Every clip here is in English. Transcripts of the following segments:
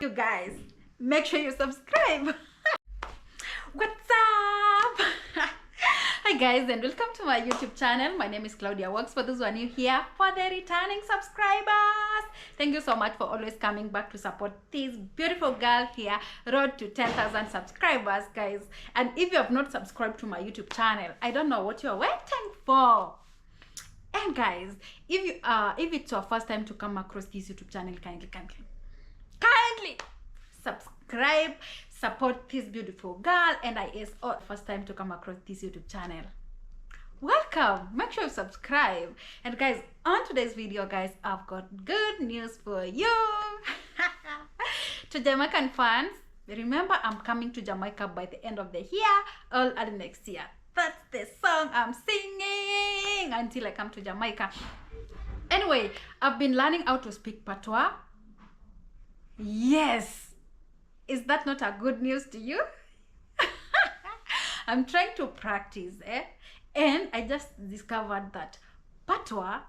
You guys, make sure you subscribe. What's up? Hi guys, and welcome to my YouTube channel. My name is Claudia Works. For those who are new here, for the returning subscribers, thank you so much for always coming back to support this beautiful girl here. Road to 10,000 subscribers, guys. And if you have not subscribed to my YouTube channel, I don't know what you're waiting for. And guys, if it's your first time to come across this YouTube channel, kindly subscribe, support this beautiful girl. And first time to come across this YouTube channel, welcome. Make sure you subscribe. And guys, on today's video, guys, I've got good news for you. To Jamaican fans, remember I'm coming to Jamaica by the end of the year or early next year. That's the song I'm singing until I come to Jamaica. Anyway, I've been learning how to speak Patois. Yes, is that not a good news to you? I'm trying to practice, and I just discovered that Patois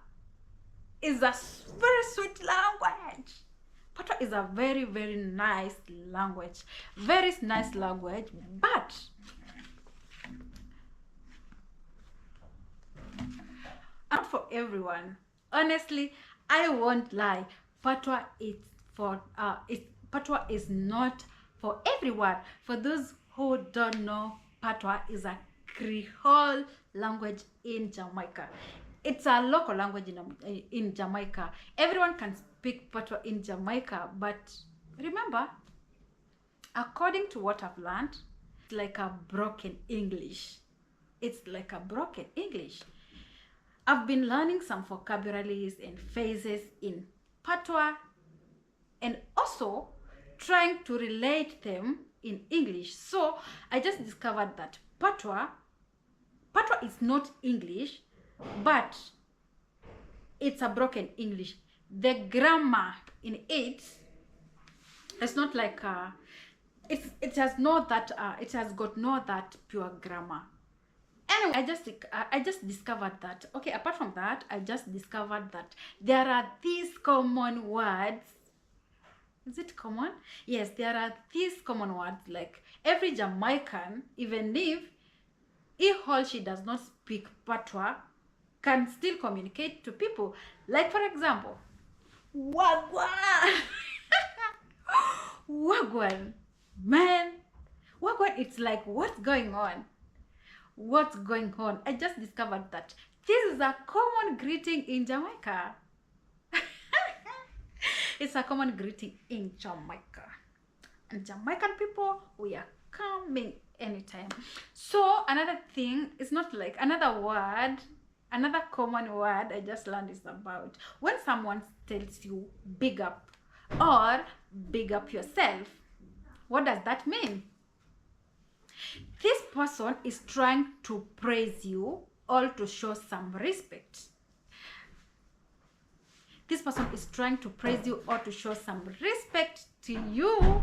is a very sweet language. Patois is a very, very nice language. Very nice language, but not for everyone. Honestly, I won't lie. Patois Patois is not for everyone. For those who don't know, Patois is a Creole language in Jamaica. It's a local language in Jamaica. Everyone can speak Patois in Jamaica, but remember, according to what I've learned, it's like a broken English. It's like a broken English. I've been learning some vocabularies and phrases in Patois and also trying to relate them in English. So I just discovered that Patois is not English, but it's a broken English. The grammar in it's not like it has got no that pure grammar. Anyway, I just discovered that, okay, apart from that, I just discovered that there are these common words. Is it common? Yes, there are these common words, like every Jamaican, even if he or she does not speak Patois, can still communicate to people. Like, for example, wagwan. Wagwan. Man, wagwan, it's like, what's going on? What's going on? I just discovered that this is a common greeting in Jamaica. It's a common greeting in Jamaica. And Jamaican people, we are coming anytime. So another thing, it's not like another word, another common word I just learned is about when someone tells you big up or big up yourself. What does that mean? This person is trying to praise you or to show some respect. This person is trying to praise you or to show some respect to you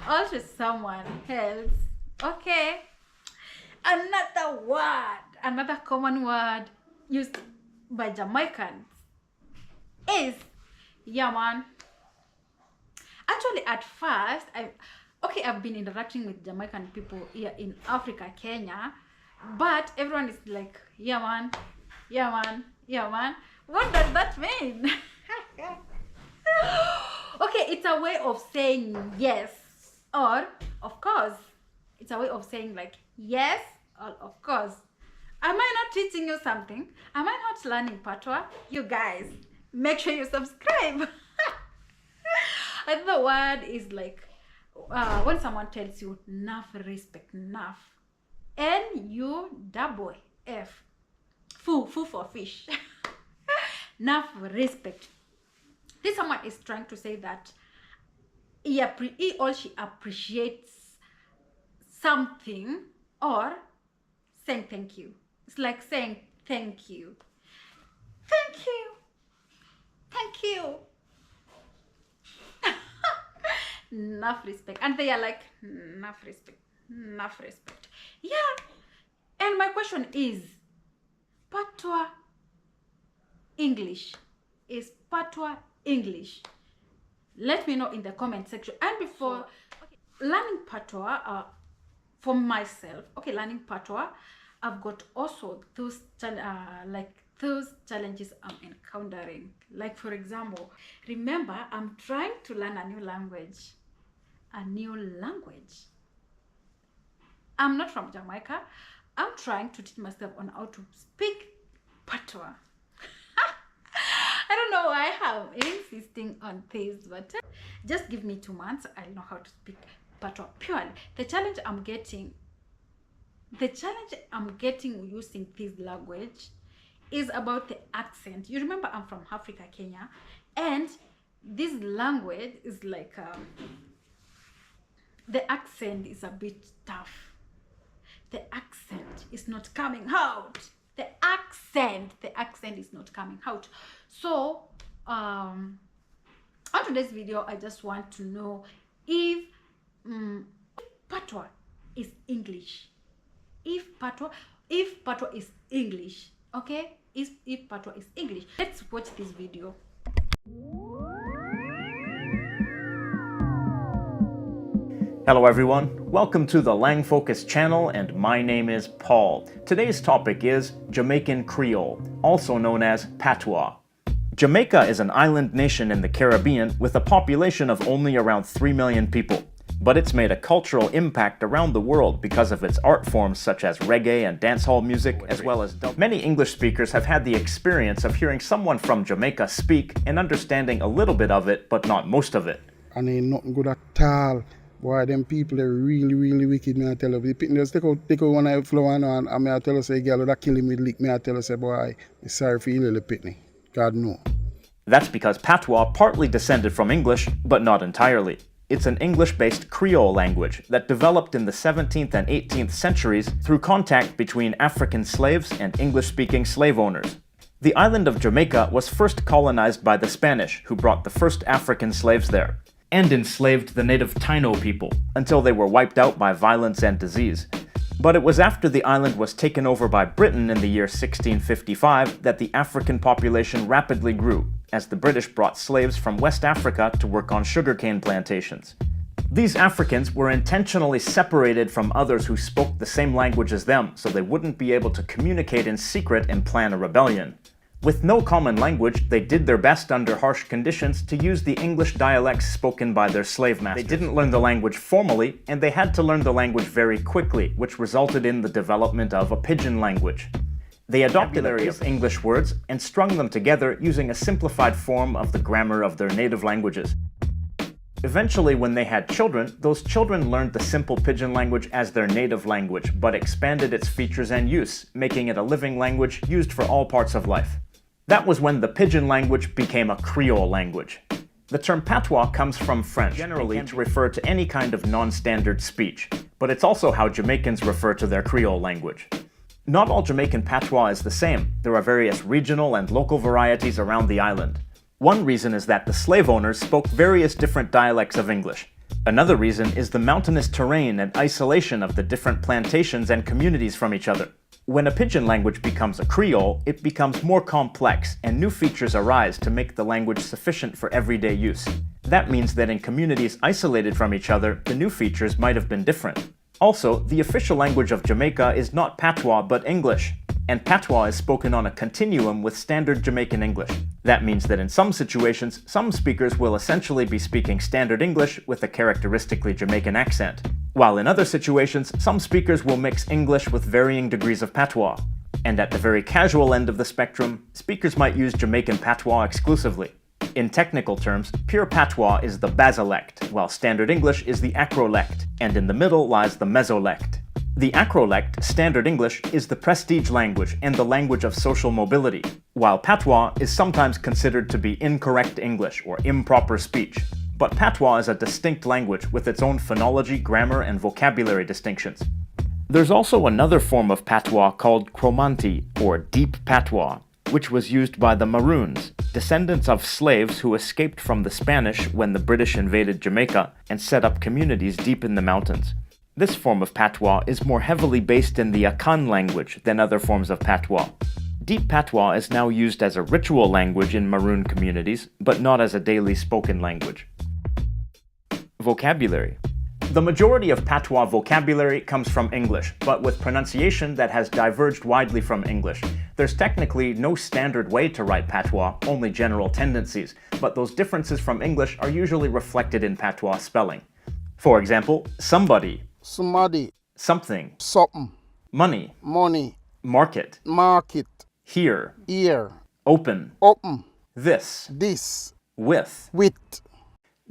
or to someone else. Okay. Another word, another common word used by Jamaicans is yaman. Actually, at first, I've been interacting with Jamaican people here in Africa, Kenya, but everyone is like, yeah man, yeah man, yeah man. What does that mean? Okay, it's a way of saying yes or of course. It's a way of saying like yes or of course. Am I not teaching you something? Am I not learning Patois? You guys, make sure you subscribe. Another word is like when someone tells you enough respect, enough, N-U-F, foo for fish. Enough respect. This someone is trying to say that he or she appreciates something or saying thank you. It's like saying thank you. Thank you. Thank you. Enough respect. And they are like, enough respect. Enough respect. Yeah. And my question is, Patois English. Is Patois English Let me know in the comment section. And before learning Patois, for myself, learning Patois, I've got also those challenges I'm encountering. Like, for example, remember, I'm trying to learn a new language. I'm not from Jamaica. I'm trying to teach myself on how to speak Patois. I don't know why I'm insisting on this, but just give me 2 months. I'll know how to speak Patois purely. The challenge I'm getting using this language is about the accent. You remember I'm from Africa, Kenya, and this language is like the accent is a bit tough. The accent is not coming out. The accent is not coming out. So on today's video, I just want to know if Patois is English. If Patois is English, okay? If Patois is English. Let's watch this video. Hello everyone, welcome to the Lang Focus channel, and my name is Paul. Today's topic is Jamaican Creole, also known as Patois. Jamaica is an island nation in the Caribbean with a population of only around 3 million people. But it's made a cultural impact around the world because of its art forms such as reggae and dancehall music, as well as many English speakers have had the experience of hearing someone from Jamaica speak and understanding a little bit of it, but not most of it. And ain't nothing good at all. Boy, them people are really, really wicked, me I tell you. The just take out one eye flower and me I tell you, say, girl, that kill him with lick, me I tell you, say, boy, I'm sorry for you little pitney. God no. That's because Patois partly descended from English, but not entirely. It's an English-based Creole language that developed in the 17th and 18th centuries through contact between African slaves and English-speaking slave owners. The island of Jamaica was first colonized by the Spanish, who brought the first African slaves there, and enslaved the native Taino people, until they were wiped out by violence and disease. But it was after the island was taken over by Britain in the year 1655 that the African population rapidly grew, as the British brought slaves from West Africa to work on sugarcane plantations. These Africans were intentionally separated from others who spoke the same language as them, so they wouldn't be able to communicate in secret and plan a rebellion. With no common language, they did their best under harsh conditions to use the English dialects spoken by their slave masters. They didn't learn the language formally, and they had to learn the language very quickly, which resulted in the development of a pidgin language. They adopted a of English words and strung them together using a simplified form of the grammar of their native languages. Eventually, when they had children, those children learned the simple pidgin language as their native language, but expanded its features and use, making it a living language used for all parts of life. That was when the pidgin language became a Creole language. The term patois comes from French, generally to refer to any kind of non-standard speech, but it's also how Jamaicans refer to their Creole language. Not all Jamaican patois is the same. There are various regional and local varieties around the island. One reason is that the slave owners spoke various different dialects of English. Another reason is the mountainous terrain and isolation of the different plantations and communities from each other. When a pidgin language becomes a Creole, it becomes more complex, and new features arise to make the language sufficient for everyday use. That means that in communities isolated from each other, the new features might have been different. Also, the official language of Jamaica is not patois but English, and patois is spoken on a continuum with standard Jamaican English. That means that in some situations, some speakers will essentially be speaking standard English with a characteristically Jamaican accent, while in other situations, some speakers will mix English with varying degrees of patois. And at the very casual end of the spectrum, speakers might use Jamaican patois exclusively. In technical terms, pure patois is the basilect, while standard English is the acrolect, and in the middle lies the mesolect. The acrolect, standard English, is the prestige language and the language of social mobility, while patois is sometimes considered to be incorrect English or improper speech. But patois is a distinct language with its own phonology, grammar, and vocabulary distinctions. There's also another form of patois called Cromanti, or deep patois, which was used by the Maroons, descendants of slaves who escaped from the Spanish when the British invaded Jamaica and set up communities deep in the mountains. This form of patois is more heavily based in the Akan language than other forms of patois. Deep patois is now used as a ritual language in Maroon communities, but not as a daily spoken language. Vocabulary. The majority of Patois vocabulary comes from English, but with pronunciation that has diverged widely from English. There's technically no standard way to write Patois, only general tendencies, but those differences from English are usually reflected in Patois spelling. For example, somebody, Somebody, something, something, money, money, market, market, here, ear, open, open, this, this, with. with.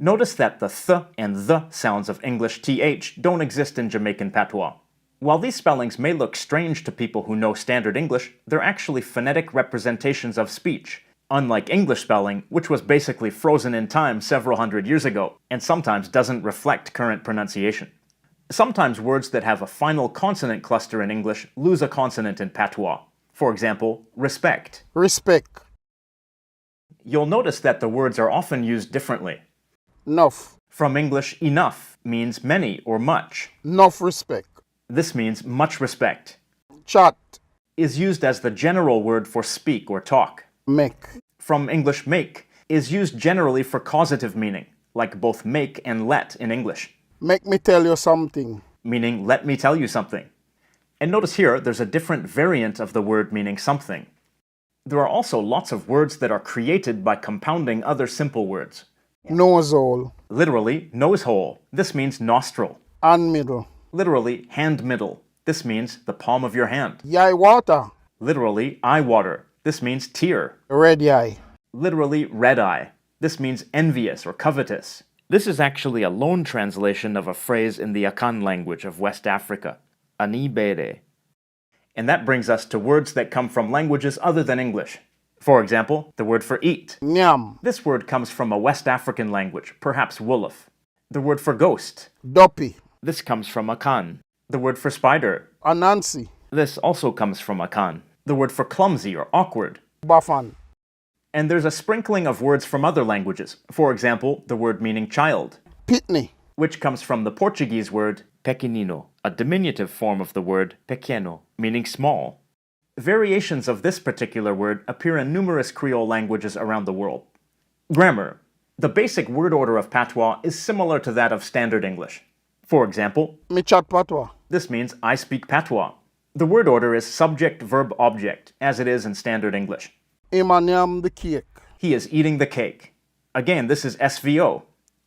Notice that the th and the sounds of English th don't exist in Jamaican Patois. While these spellings may look strange to people who know Standard English, they're actually phonetic representations of speech, unlike English spelling, which was basically frozen in time several hundred years ago, and sometimes doesn't reflect current pronunciation. Sometimes words that have a final consonant cluster in English lose a consonant in Patois. For example, respect. Respect. You'll notice that the words are often used differently. Enough. From English, enough means many or much. Enough respect. This means much respect. Chat. Is used as the general word for speak or talk. Make. From English, make is used generally for causative meaning, like both make and let in English, Make me tell you something. meaning let me tell you something. And notice here, there's a different variant of the word meaning something. There are also lots of words that are created by compounding other simple words. Nose hole. Literally, nose hole. This means nostril. And middle. Literally, hand middle. This means the palm of your hand. Yai water. Literally, eye water. This means tear. Red eye. Literally, red eye. This means envious or covetous. This is actually a loan translation of a phrase in the Akan language of West Africa, ani bere. And that brings us to words that come from languages other than English. For example, the word for eat. Nyam. This word comes from a West African language, perhaps Wolof. The word for ghost. Duppy. This comes from Akan. The word for spider. Anansi. This also comes from Akan. The word for clumsy or awkward. Bafan. And there's a sprinkling of words from other languages. For example, the word meaning child, Pitney. which comes from the Portuguese word pequenino, a diminutive form of the word pequeno, meaning small. Variations of this particular word appear in numerous Creole languages around the world. Grammar. The basic word order of Patois is similar to that of Standard English. For example, Me chat patois. this means I speak Patois. The word order is subject, verb, object, as it is in Standard English. Him and yam the cake. He is eating the cake. Again, this is SVO.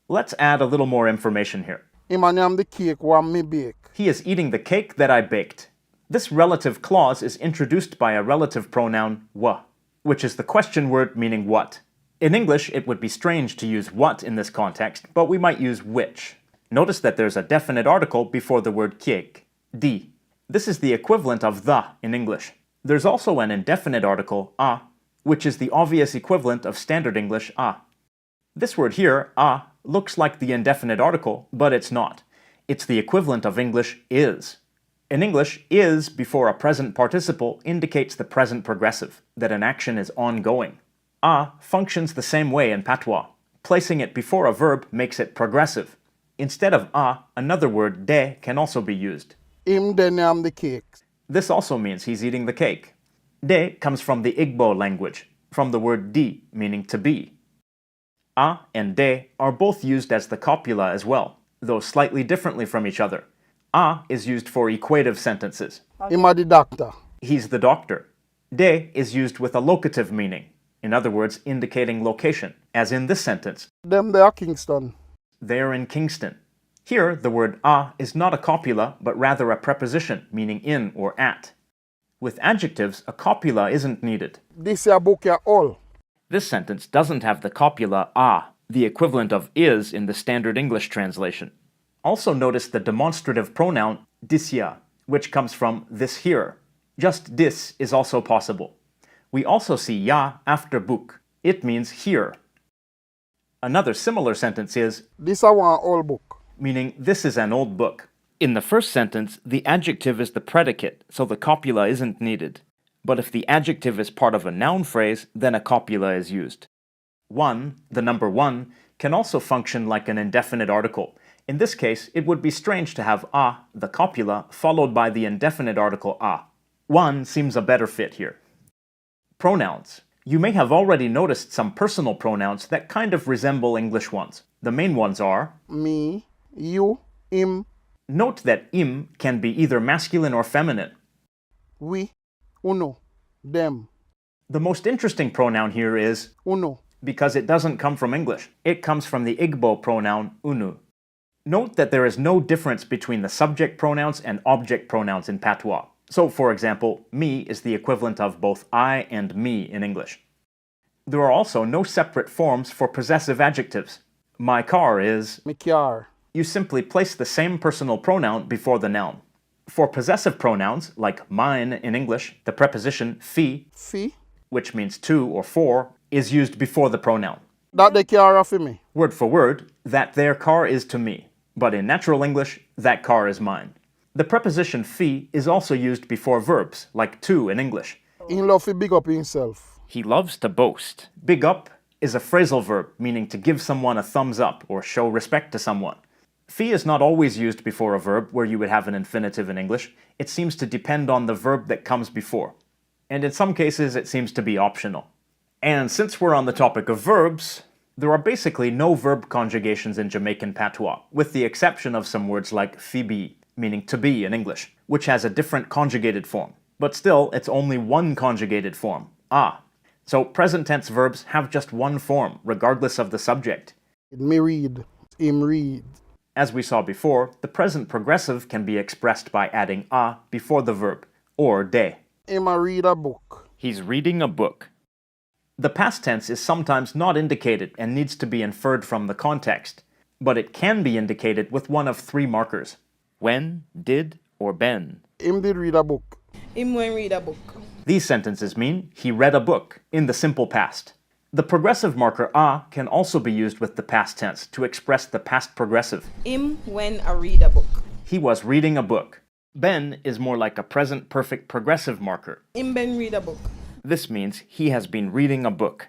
Let's add a little more information here. Him and yam the cake one me bake. He is eating the cake that I baked. This relative clause is introduced by a relative pronoun wa, which is the question word meaning what. In English, it would be strange to use what in this context, but we might use which. Notice that there's a definite article before the word cake, di. This is the equivalent of the in English. There's also an indefinite article, a, which is the obvious equivalent of Standard English a. This word here, a, looks like the indefinite article, but it's not. It's the equivalent of English is. In English, is before a present participle indicates the present progressive, that an action is ongoing. A functions the same way in Patois. Placing it before a verb makes it progressive. Instead of a, another word, de, can also be used. Him then yam the cake. This also means he's eating the cake. De comes from the Igbo language, from the word di, meaning to be. A and de are both used as the copula as well, though slightly differently from each other. A is used for equative sentences. Him a the doctor. He's the doctor. De is used with a locative meaning, in other words, indicating location, as in this sentence. Them they are Kingston. They are in Kingston. Here, the word a is not a copula, but rather a preposition, meaning in or at. With adjectives, a copula isn't needed. This here book ya all. This sentence doesn't have the copula a, the equivalent of is in the Standard English translation. Also notice the demonstrative pronoun disya, which comes from this here. Just dis is also possible. We also see ya after book. It means here. Another similar sentence is, This a one all book. meaning this is an old book. In the first sentence, the adjective is the predicate, so the copula isn't needed. But if the adjective is part of a noun phrase, then a copula is used. One, the number one, can also function like an indefinite article. In this case, it would be strange to have a, the copula, followed by the indefinite article a. One seems a better fit here. Pronouns. You may have already noticed some personal pronouns that kind of resemble English ones. The main ones are Me, you, him, note that im can be either masculine or feminine. we, uno, them, The most interesting pronoun here is uno. because it doesn't come from English. It comes from the Igbo pronoun unu. Note that there is no difference between the subject pronouns and object pronouns in Patois. So, for example, me is the equivalent of both I and me in English. There are also no separate forms for possessive adjectives. My car is... Me car. You simply place the same personal pronoun before the noun. For possessive pronouns, like mine in English, the preposition fi, Fi. which means to or for, is used before the pronoun. That the car for me. Word for word, that their car is to me. But in natural English, that car is mine. The preposition fi is also used before verbs, like to in English. In love to big up himself. He loves to boast. Big up is a phrasal verb meaning to give someone a thumbs up or show respect to someone. Fi is not always used before a verb where you would have an infinitive in English. It seems to depend on the verb that comes before. And in some cases, it seems to be optional. And since we're on the topic of verbs, there are basically no verb conjugations in Jamaican Patois, with the exception of some words like fibi, meaning to be in English, which has a different conjugated form. But still, it's only one conjugated form, ah. So present tense verbs have just one form, regardless of the subject. Me read. Him read. As we saw before, the present progressive can be expressed by adding a before the verb, or de. Him a read a book. He's reading a book. The past tense is sometimes not indicated and needs to be inferred from the context, but it can be indicated with one of three markers: when, did, or been. Him did read a book. Him when read a book. These sentences mean he read a book in the simple past. The progressive marker a can also be used with the past tense to express the past progressive. Him when I read a book. He was reading a book. Ben is more like a present perfect progressive marker. Him been read a book. This means he has been reading a book.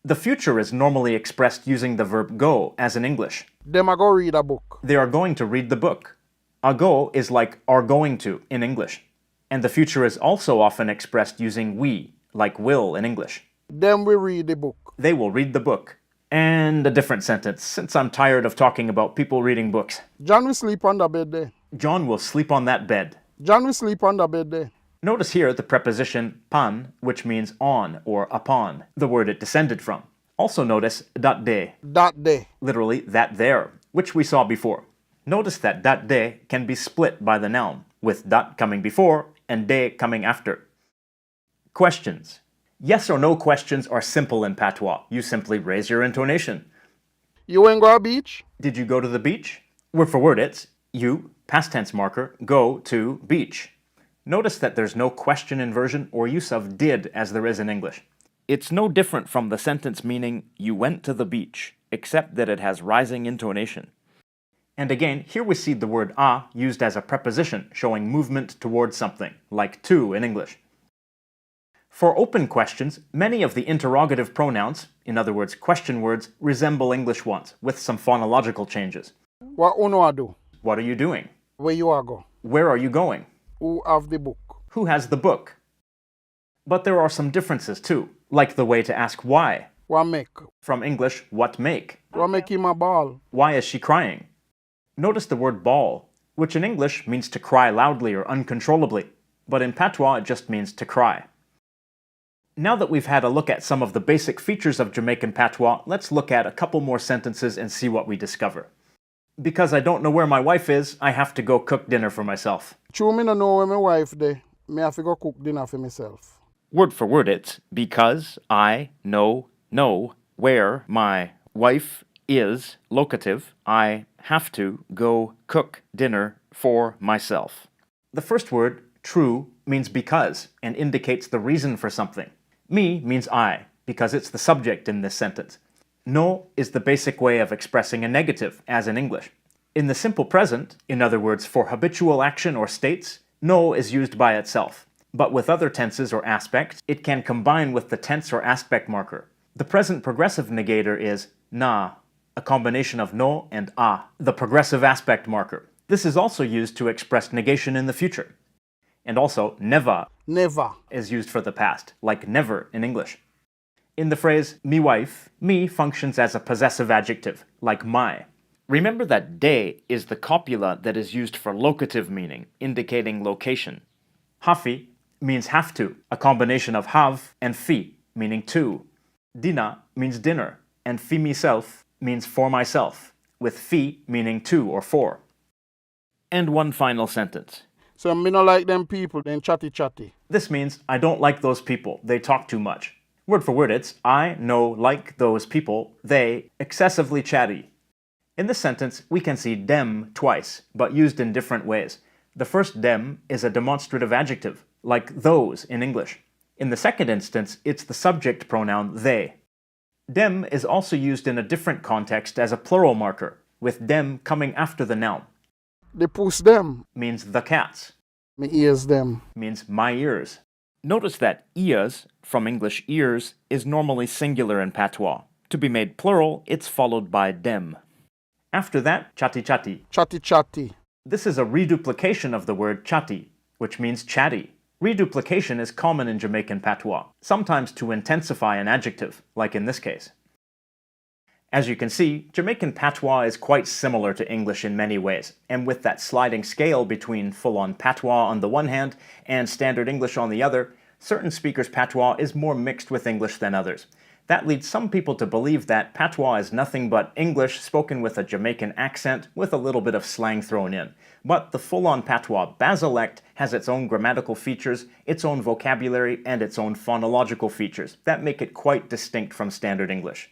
The future is normally expressed using the verb go, as in English. Them a go read a book. They are going to read the book. A go is like are going to in English. And the future is also often expressed using we, like will in English. Them will read the book. They will read the book. And a different sentence, since I'm tired of talking about people reading books. John will sleep on the bed there. John will sleep on that bed. John will sleep on the bed there. Notice here the preposition pan, which means on or upon, the word it descended from. Also notice dat de, That day. literally that there, which we saw before. Notice that dat de can be split by the noun, with dat coming before and de coming after. Questions. Yes or no questions are simple in Patois. You simply raise your intonation. You ain't go a beach? Did you go to the beach? Word for word it's you, past tense marker, go to beach. Notice that there's no question inversion or use of did as there is in English. It's no different from the sentence meaning you went to the beach, except that it has rising intonation. And again, here we see the word a used as a preposition showing movement towards something, like to in English. For open questions, many of the interrogative pronouns, in other words question words, resemble English ones, with some phonological changes. What uno a do? What are you doing? Where you a go? Where are you going? Who have the book? Who has the book? But there are some differences too, like the way to ask why. What make? From English, what make? What make him a ball? Why is she crying? Notice the word bawl, which in English means to cry loudly or uncontrollably, but in Patois it just means to cry. Now that we've had a look at some of the basic features of Jamaican Patois, let's look at a couple more sentences and see what we discover. Because I don't know where my wife is, I have to go cook dinner for myself. True, me no know where my wife there. Me have to go cook dinner for myself. Word for word it's because I know where my wife is, locative, I have to go cook dinner for myself. The first word, true, means because and indicates the reason for something. Me means I, because it's the subject in this sentence. No is the basic way of expressing a negative, as in English. In the simple present, in other words, for habitual action or states, no is used by itself. But with other tenses or aspects, it can combine with the tense or aspect marker. The present progressive negator is na, a combination of no and a, the progressive aspect marker. This is also used to express negation in the future. And also, never Never. is used for the past, like never in English. In the phrase me wife, me functions as a possessive adjective, like my. Remember that de is the copula that is used for locative meaning, indicating location. Hafi means have to, a combination of have and fi, meaning to. Dina means dinner, and fi myself means for myself, with fi meaning to or for. And one final sentence. So me no like them people, then chatty. This means I don't like those people, they talk too much. Word for word, it's I no like those people, they excessively chatty. In this sentence, we can see dem twice, but used in different ways. The first dem is a demonstrative adjective, like those in English. In the second instance, it's the subject pronoun they. Dem is also used in a different context as a plural marker, with dem coming after the noun. The puss them, Means the cats. me ears them. Means my ears. Notice that ears, from English ears, is normally singular in patois. To be made plural, it's followed by dem. After that, chatty. Chatty. This is a reduplication of the word chatty, which means chatty. Reduplication is common in Jamaican patois, sometimes to intensify an adjective, like in this case. As you can see, Jamaican patois is quite similar to English in many ways, and with that sliding scale between full-on patois on the one hand and standard English on the other, certain speakers' patois is more mixed with English than others. That leads some people to believe that patois is nothing but English spoken with a Jamaican accent with a little bit of slang thrown in. But the full-on patois basilect has its own grammatical features, its own vocabulary, and its own phonological features that make it quite distinct from standard English.